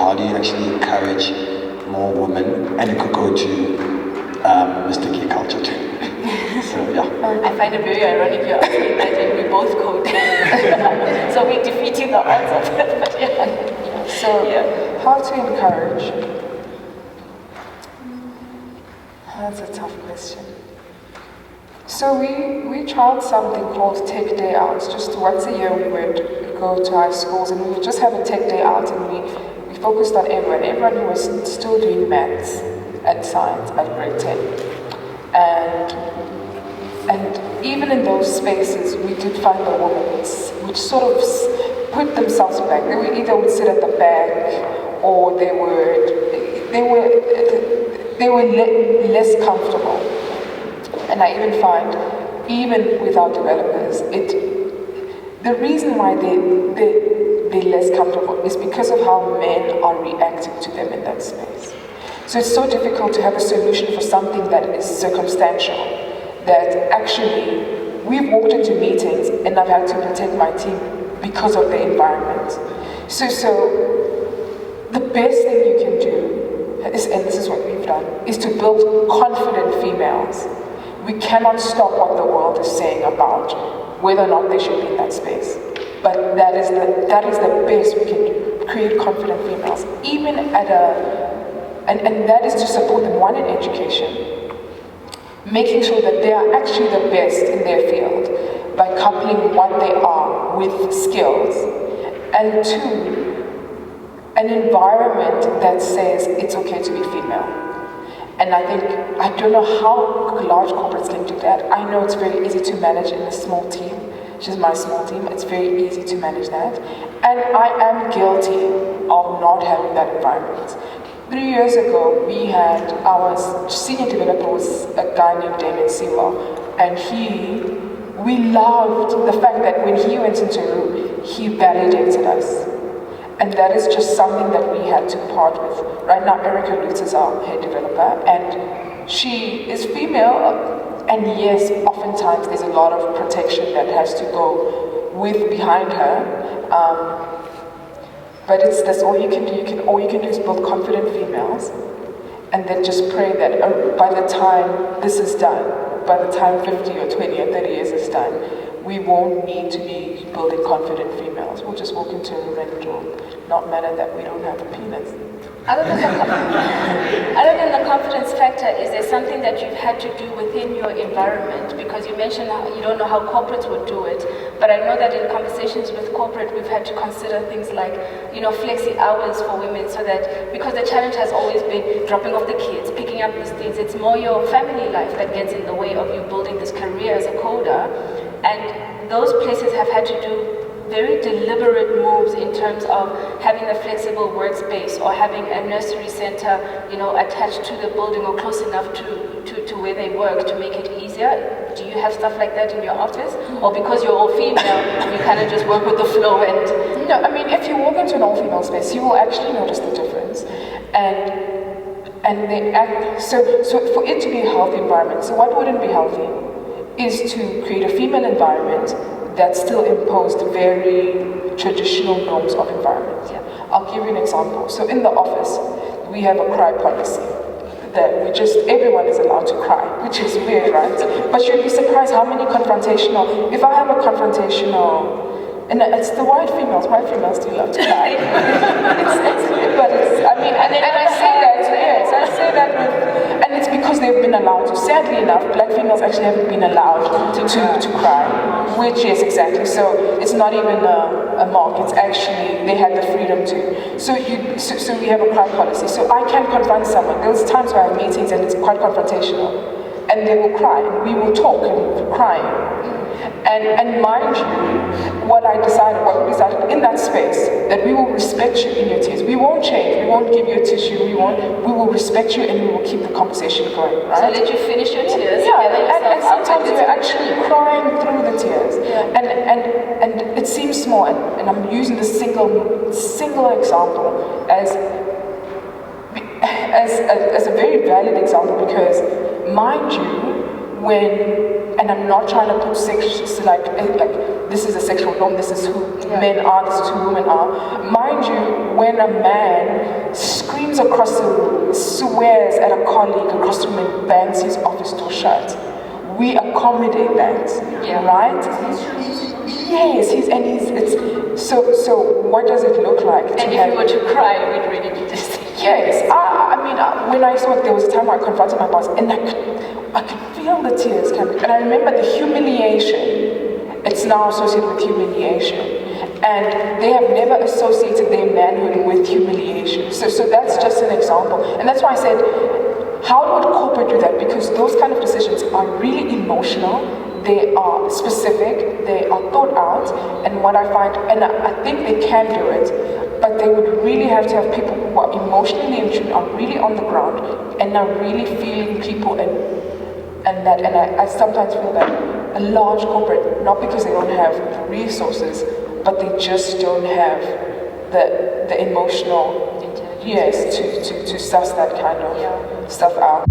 how do you actually encourage more women? And it could go to Mr. Geekulcha too. So yeah. I find it very ironic you're asking that and we both code. So we're defeating the odds of it. But yeah. So how to encourage? That's a tough question. So we tried something called Tech Day Out. Just once a year we would go to high schools and we would just have a Tech Day Out, and we focused on everyone who was still doing maths and science at grade 10. And even in those spaces we did find the women which sort of put themselves back. They would sit at the back, or they were less comfortable. And I even find, even with our developers, the reason why they're less comfortable is because of how men are reacting to them in that space. So it's so difficult to have a solution for something that is circumstantial, that actually we've walked into meetings and I've had to protect my team because of the environment. So the best thing you can do, and this is what we've done, is to build confident females. We cannot stop what the world is saying about whether or not they should be in that space. But that is the best we can do, create confident females. Even at and that is to support them, one, in education, making sure that they are actually the best in their field by coupling what they are with skills. And two, an environment that says it's okay to be female. And I don't know how large corporates can do that. I know it's very easy to manage in a small team, which is my small team. It's very easy to manage that. And I am guilty of not having that environment. 3 years ago, we had our senior developer was a guy named Damien Siwa, and we loved the fact that when he went into a room, he validated us. And that is just something that we had to part with. Right now, Erica Lutz is our head developer, and she is female, and yes, oftentimes there's a lot of protection that has to go behind her. But that's all you can do. All you can do is build confident females, and then just pray that by the time this is done, by the time 50 or 20 or 30 years is done, we won't need to be building confident females. We'll just walk into a room and it will not matter that we don't have a penis. Other than the confidence factor, is there something that you've had to do within your environment? Because you mentioned how you don't know how corporates would do it, but I know that in conversations with corporate, we've had to consider things like, flexi hours for women, so that, because the challenge has always been dropping off the kids, picking up these things, it's more your family life that gets in the way of you building this career as a coder. And those places have had to do very deliberate moves in terms of having a flexible workspace or having a nursery center, attached to the building or close enough to where they work to make it easier. Do you have stuff like that in your office? Or because you're all female, you kind of just work with the flow and... No, I mean, if you walk into an all-female space, you will actually notice the difference. So for it to be a healthy environment, so what wouldn't be healthy is to create a female environment that still imposed very traditional norms of environment. Yeah. I'll give you an example. So in the office, we have a cry policy that everyone is allowed to cry, which is weird, right? But you'd be surprised how many if I have a confrontational, and it's the white females do love to cry. And I say that and it's because they've been allowed to. Sadly enough, black females actually haven't been allowed to cry, which is exactly. So it's not even a mark, it's actually, they had the freedom to. So we have a cry policy. So I can confront someone. There's times where I have meetings and it's quite confrontational. And they will cry, and we will talk and cry. And mind you, what we decided in that space, that we will respect you in your tears. We won't change, we won't give you a tissue, we will respect you and we will keep the conversation going, right? So let you finish your tears. Yeah, and sometimes we're actually crying through the tears. Yeah. And it seems small, and I'm using the single example as a very valid example, because mind you, and I'm not trying to put sex like this is a sexual norm, this is who men are, this is who women are. Mind you, when a man screams across the room, swears at a colleague across the room and bangs his office door shut, we accommodate that, right? Yes, so what does it look like? And if you were to cry, we'd really be just... Yes, I mean, when I saw it, there was a time I confronted my boss, and I could feel the tears coming. And I remember the humiliation. It's now associated with humiliation. And they have never associated their manhood with humiliation. So that's just an example. And that's why I said, how would corporate do that? Because those kind of decisions are really emotional. They are specific, they are thought out, and what I find, and I think they can do it, but they would really have to have people who are emotionally in tune, are really on the ground, and are really feeling people and that. And I sometimes feel that a large corporate, not because they don't have the resources, but they just don't have the emotional intelligence, yes, to suss that kind of stuff out.